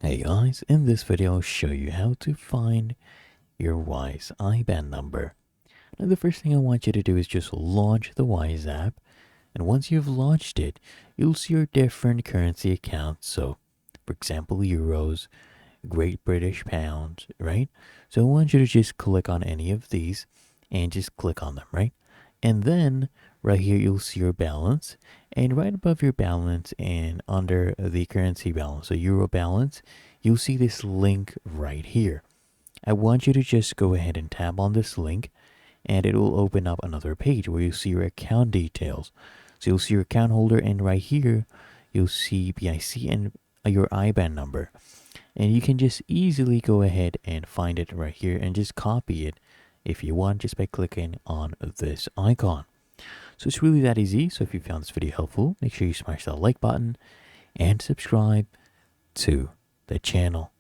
Hey guys, in this video I'll show you how to find your Wise IBAN number. Now the first thing I want you to do is just launch the Wise app, and once you've launched it, you'll see your different currency accounts. So for example, euros, Great British pounds, right? So I want you to just click on any of these and just click on them, right? And then right here you'll see your balance, and right above your balance and under the currency balance, so euro balance, you'll see this link right here. I want you to just go ahead and tap on this link, and it will open up another page where you see your account details. So you'll see your account holder, and right here you'll see BIC and your IBAN number. And you can just easily go ahead and find it right here and just copy it if you want, just by clicking on this icon. So it's really that easy. So if you found this video helpful, make sure you smash that like button and subscribe to the channel.